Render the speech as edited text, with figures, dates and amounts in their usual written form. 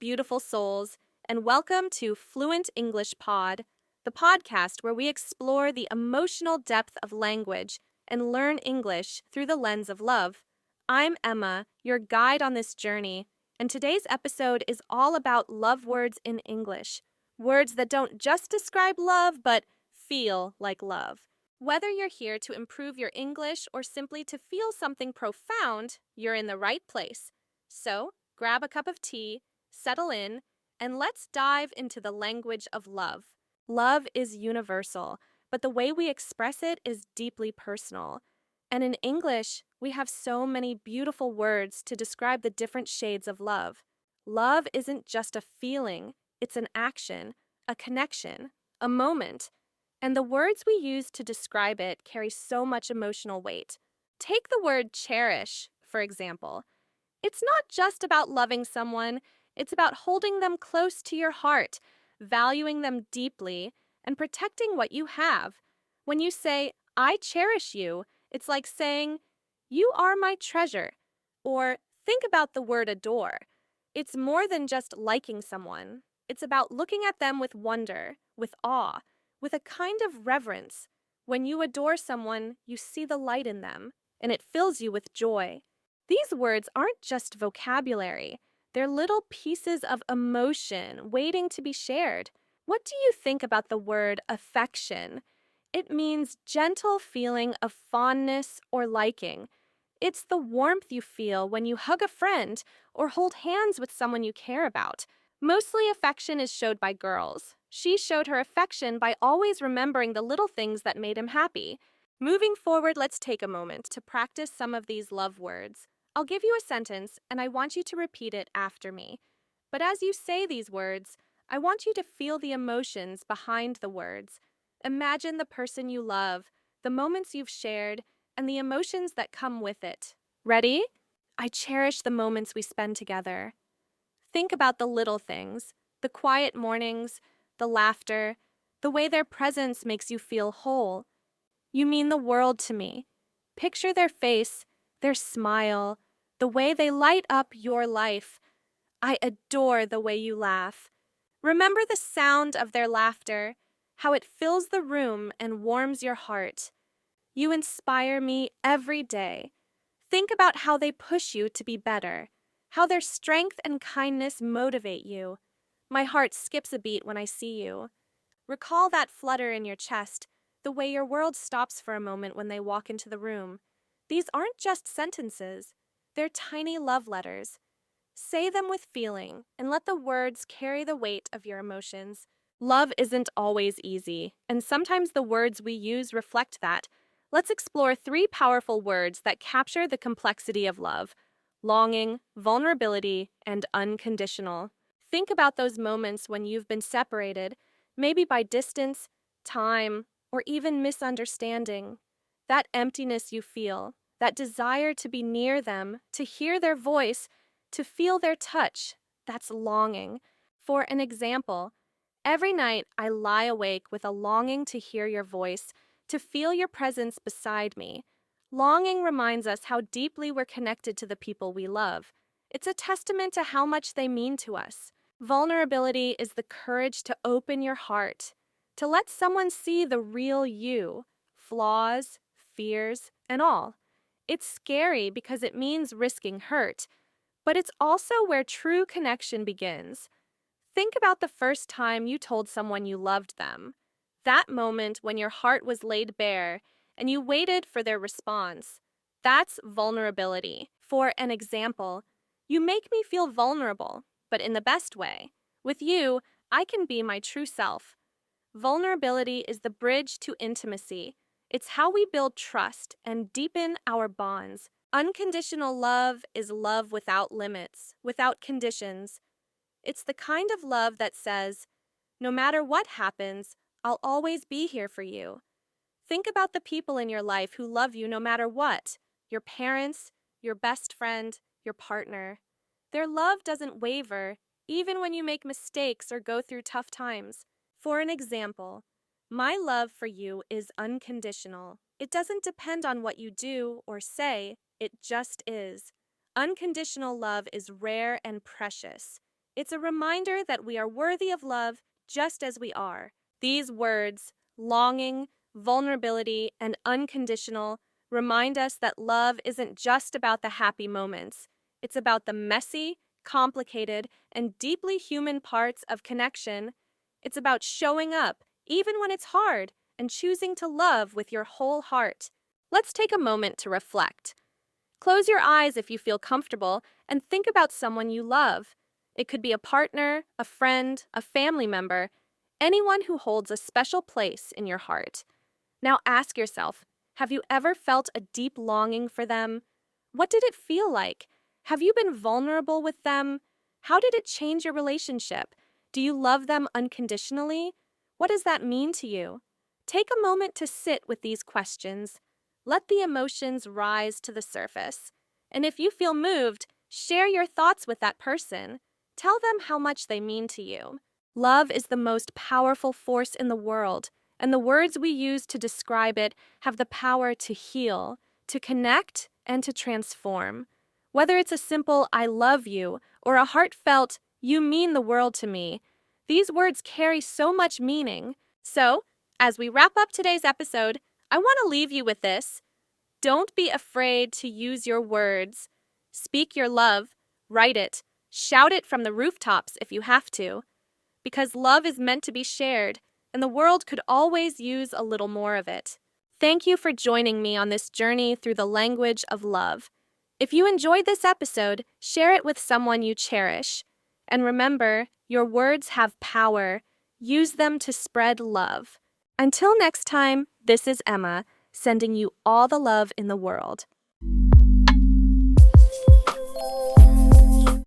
beautiful souls, and welcome to Fluent English Pod, the podcast where we explore the emotional depth of language and learn English through the lens of love. I'm Emma, your guide on this journey, and today's episode is all about love words in English. Words that don't just describe love, but feel like love. Whether you're here to improve your English or simply to feel something profound, you're in the right place. So, grab a cup of tea, settle in, and let's dive into the language of love. Love is universal, but the way we express it is deeply personal. And in English, we have so many beautiful words to describe the different shades of love. Love isn't just a feeling, it's an action, a connection, a moment. And the words we use to describe it carry so much emotional weight. Take the word cherish, for example. It's not just about loving someone, it's about holding them close to your heart, valuing them deeply, and protecting what you have. When you say, I cherish you, it's like saying, you are my treasure. Or think about the word adore. It's more than just liking someone. It's about looking at them with wonder, with awe, with a kind of reverence. When you adore someone, you see the light in them, and it fills you with joy. These words aren't just vocabulary. They're little pieces of emotion waiting to be shared. What do you think about the word affection? It means gentle feeling of fondness or liking. It's the warmth you feel when you hug a friend or hold hands with someone you care about. Mostly affection is showed by girls. She showed her affection by always remembering the little things that made him happy. Moving forward, let's take a moment to practice some of these love words. I'll give you a sentence, and I want you to repeat it after me. But as you say these words, I want you to feel the emotions behind the words. Imagine the person you love, the moments you've shared, and the emotions that come with it. Ready? I cherish the moments we spend together. Think about the little things, the quiet mornings, the laughter, the way their presence makes you feel whole. You mean the world to me. Picture their face, their smile, the way they light up your life. I adore the way you laugh. Remember the sound of their laughter, how it fills the room and warms your heart. You inspire me every day. Think about how they push you to be better, how their strength and kindness motivate you. My heart skips a beat when I see you. Recall that flutter in your chest, the way your world stops for a moment when they walk into the room. These aren't just sentences. They're tiny love letters. Say them with feeling and let the words carry the weight of your emotions. Love isn't always easy, and sometimes the words we use reflect that. Let's explore 3 powerful words that capture the complexity of love: longing, vulnerability, and unconditional. Think about those moments when you've been separated, maybe by distance, time, or even misunderstanding. That emptiness you feel, that desire to be near them, to hear their voice, to feel their touch, that's longing. For an example, every night I lie awake with a longing to hear your voice, to feel your presence beside me. Longing reminds us how deeply we're connected to the people we love. It's a testament to how much they mean to us. Vulnerability is the courage to open your heart, to let someone see the real you, flaws, fears, and all. It's scary because it means risking hurt, but it's also where true connection begins. Think about the first time you told someone you loved them. That moment when your heart was laid bare and you waited for their response. That's vulnerability. For an example, you make me feel vulnerable, but in the best way. With you, I can be my true self. Vulnerability is the bridge to intimacy. It's how we build trust and deepen our bonds. Unconditional love is love without limits, without conditions. It's the kind of love that says, no matter what happens, I'll always be here for you. Think about the people in your life who love you no matter what. Your parents, your best friend, your partner. Their love doesn't waver, even when you make mistakes or go through tough times. For an example, my love for you is unconditional. It doesn't depend on what you do or say, it just is. Unconditional love is rare and precious. It's a reminder that we are worthy of love just as we are. These words, longing, vulnerability, and unconditional, remind us that love isn't just about the happy moments. It's about the messy, complicated, and deeply human parts of connection. It's about showing up, even when it's hard, and choosing to love with your whole heart. Let's take a moment to reflect. Close your eyes if you feel comfortable and think about someone you love. It could be a partner, a friend, a family member, anyone who holds a special place in your heart. Now ask yourself, have you ever felt a deep longing for them? What did it feel like? Have you been vulnerable with them? How did it change your relationship? Do you love them unconditionally? What does that mean to you? Take a moment to sit with these questions. Let the emotions rise to the surface. And if you feel moved, share your thoughts with that person. Tell them how much they mean to you. Love is the most powerful force in the world, and the words we use to describe it have the power to heal, to connect, and to transform. Whether it's a simple "I love you" or a heartfelt "you mean the world to me," these words carry so much meaning. So, as we wrap up today's episode, I want to leave you with this. Don't be afraid to use your words. Speak your love, write it, shout it from the rooftops if you have to. Because love is meant to be shared, and the world could always use a little more of it. Thank you for joining me on this journey through the language of love. If you enjoyed this episode, share it with someone you cherish. And remember, your words have power. Use them to spread love. Until next time, this is Emma, sending you all the love in the world.